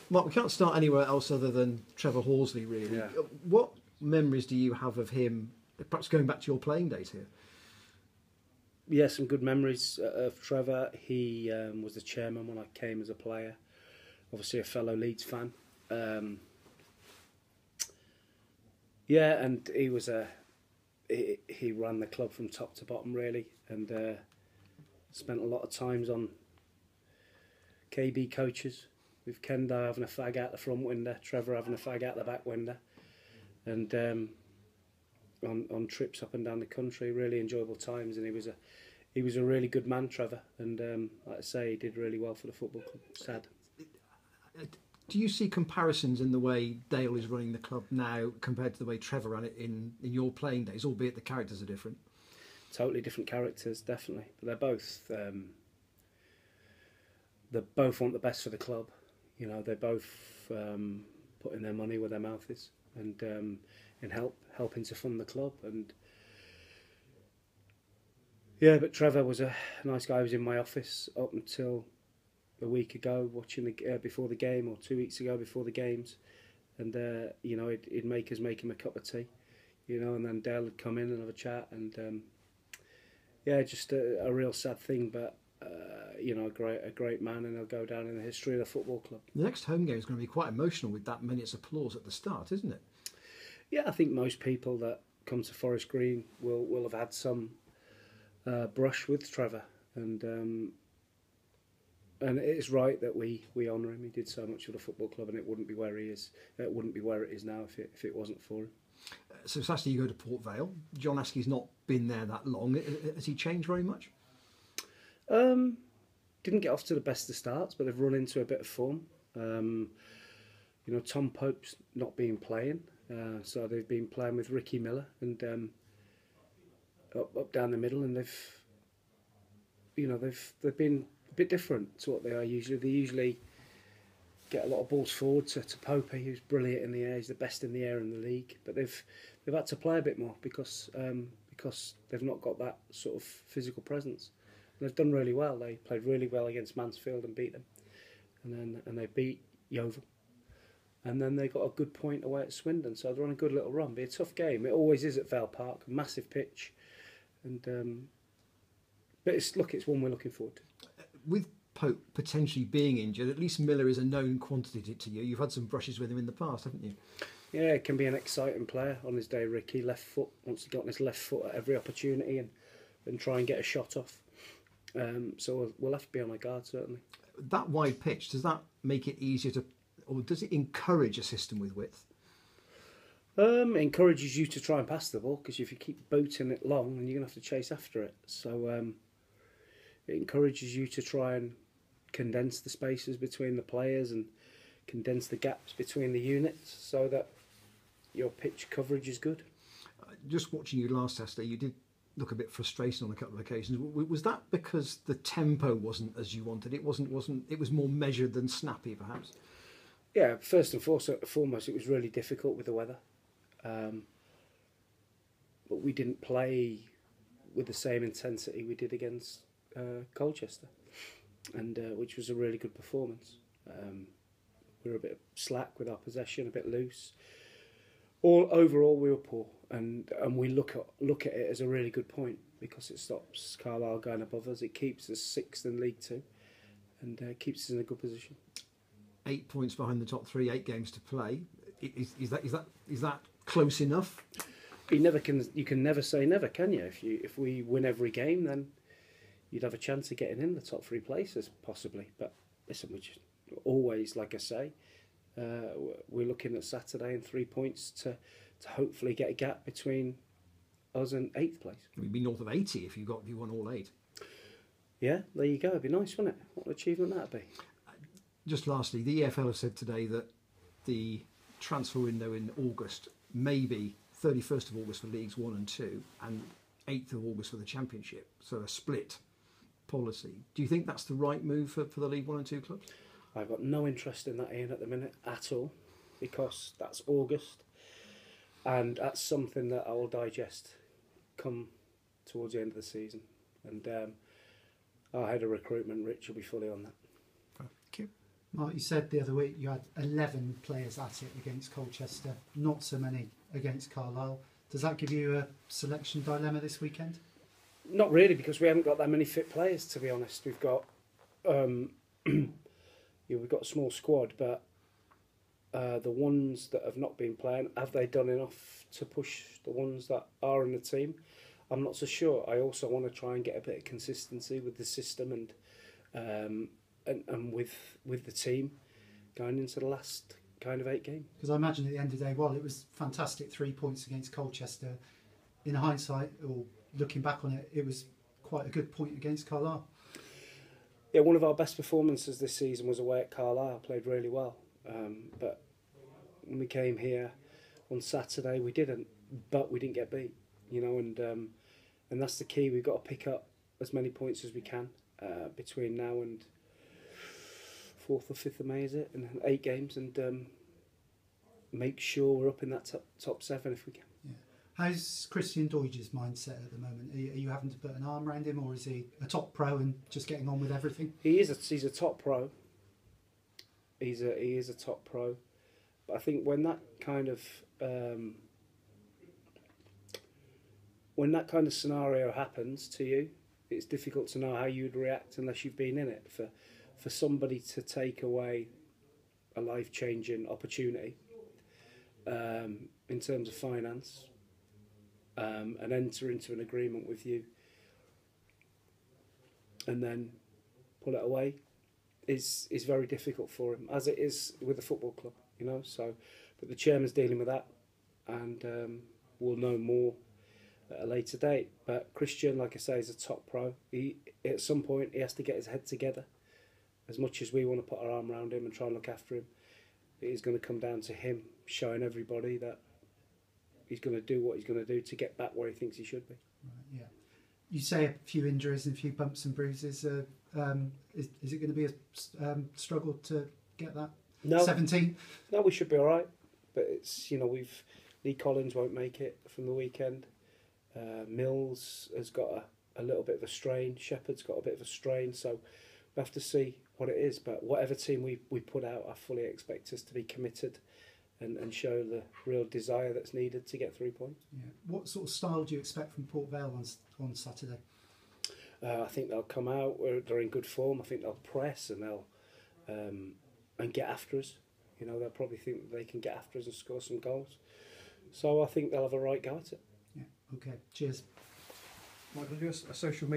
Mark, we can't start anywhere else other than Trevor Horsley, really. Yeah. What memories do you have of him, perhaps going back to your playing days here? Yeah, some good memories of Trevor. He was the chairman when I came as a player. Obviously a fellow Leeds fan. Yeah, and he was he ran the club from top to bottom, really, and spent a lot of times on KB coaches, with Kendo having a fag out the front window, Trevor having a fag out the back window, and on trips up and down the country, really enjoyable times. And he was a really good man, Trevor, and like I say, he did really well for the football club. Sad. Do you see comparisons in the way Dale is running the club now compared to the way Trevor ran it in your playing days, albeit the characters are different? Totally different characters, definitely. But they both want the best for the club. You know, they both putting their money where their mouth is, and helping to fund the club. And yeah, but Trevor was a nice guy. He was in my office up until a week ago, watching before the game, or 2 weeks ago before the games, and you know, he'd make him a cup of tea, you know, and then Dale would come in and have a chat, and yeah, just a real sad thing, but you know, a great man, and he'll go down in the history of the football club. The next home game is going to be quite emotional with that minute's applause at the start, isn't it? Yeah, I think most people that come to Forest Green will have had some brush with Trevor, and it is right that we honour him. He did so much for the football club, and it wouldn't be where he is. It wouldn't be where it is now if it wasn't for him. So Saturday you go to Port Vale. John Askey's not been there that long. Has he changed very much? Didn't get off to the best of starts, but they've run into a bit of form. You know, Tom Pope's not been playing, so they've been playing with Ricky Miller and up down the middle, and they've been a bit different to what they are usually. They usually get a lot of balls forward to Pope, who's brilliant in the air. He's the best in the air in the league, but they've had to play a bit more because they've not got that sort of physical presence. And they've done really well. They played really well against Mansfield and beat them, and they beat Yeovil, and then they got a good point away at Swindon. So they're on a good little run. Be a tough game. It always is at Vale Park, a massive pitch, and but it's one we're looking forward to. With Pope potentially being injured, at least Miller is a known quantity to you. You've had some brushes with him in the past, haven't you? Yeah, it can be an exciting player on his day, Ricky. Left foot, wants to get on his left foot at every opportunity and try and get a shot off. So we'll have to be on our guard, certainly. That wide pitch, does that make it easier to, or does it encourage a system with width? It encourages you to try and pass the ball, because if you keep booting it long, then you're going to have to chase after it. So it encourages you to try and condense the spaces between the players and condense the gaps between the units so that your pitch coverage is good. Just watching you last Saturday, you did look a bit frustrated on a couple of occasions. Was that because the tempo wasn't as you wanted? It was more measured than snappy, perhaps? Yeah, first and foremost, it was really difficult with the weather. But we didn't play with the same intensity we did against Colchester, and which was a really good performance. We were a bit slack with our possession, a bit loose. Overall, we were poor, and we look at it as a really good point, because it stops Carlisle going above us. It keeps us sixth in League Two, and keeps us in a good position. 8 points behind the top three, 8 games to play. Is that close enough? You can never say never, can you? If we win every game, then you'd have a chance of getting in the top 3 places, possibly. But listen, we just always, like I say, we're looking at Saturday and 3 points to hopefully get a gap between us and 8th place. We'd be north of 80 if you won all 8. Yeah, there you go. It'd be nice, wouldn't it? What an achievement that'd be. Just lastly, the EFL have said today that the transfer window in August may be 31st of August for Leagues 1 and 2 and 8th of August for the Championship, so a split policy. Do you think that's the right move for the League 1 and 2 clubs? I've got no interest in that, Ian, at the minute at all, because that's August, and that's something that I will digest come towards the end of the season. And our head of recruitment, Rich, will be fully on that. Thank you. Mark, you said the other week you had 11 players at it against Colchester, not so many against Carlisle. Does that give you a selection dilemma this weekend? Not really, because we haven't got that many fit players, to be honest. We've got we've got a small squad, but the ones that have not been playing, have they done enough to push the ones that are in the team? I'm not so sure. I also want to try and get a bit of consistency with the system and with the team going into the last kind of 8 games. Because I imagine at the end of the day, while it was fantastic 3 points against Colchester, in hindsight, or looking back on it, it was quite a good point against Carlisle. Yeah, one of our best performances this season was away at Carlisle. Played really well, but when we came here on Saturday, we didn't. But we didn't get beat, you know, and that's the key. We've got to pick up as many points as we can between now and 4th or 5th of May, is it? And 8 games, and make sure we're up in that top 7 if we can. Yeah. How's Christian Doidge's mindset at the moment? Are you having to put an arm around him, or is he a top pro and just getting on with everything? He's a top pro. He is a top pro, but I think when that kind of scenario happens to you, it's difficult to know how you'd react unless you've been in it. For somebody to take away a life-changing opportunity in terms of finance and enter into an agreement with you and then pull it away is very difficult for him, as it is with the football club, you know. So, but the chairman's dealing with that, and we'll know more at a later date. But Christian, like I say, is a top pro. At some point he has to get his head together. As much as we want to put our arm around him and try and look after him, it is going to come down to him showing everybody that he's going to do what he's going to do to get back where he thinks he should be. Right, yeah. You say a few injuries and a few bumps and bruises. Is it going to be a struggle to get that? No, 17? No, we should be all right. But it's, you know, Lee Collins won't make it from the weekend. Mills has got a little bit of a strain. Shepherd's got a bit of a strain. So we have to see what it is. But whatever team we put out, I fully expect us to be committed and show the real desire that's needed to get 3 points. Yeah. What sort of style do you expect from Port Vale on Saturday? I think they'll come out. They're in good form. I think they'll press and they'll and get after us. You know, they'll probably think that they can get after us and score some goals. So I think they'll have a right go at it. Yeah. Okay. Cheers. Michael, just a social media.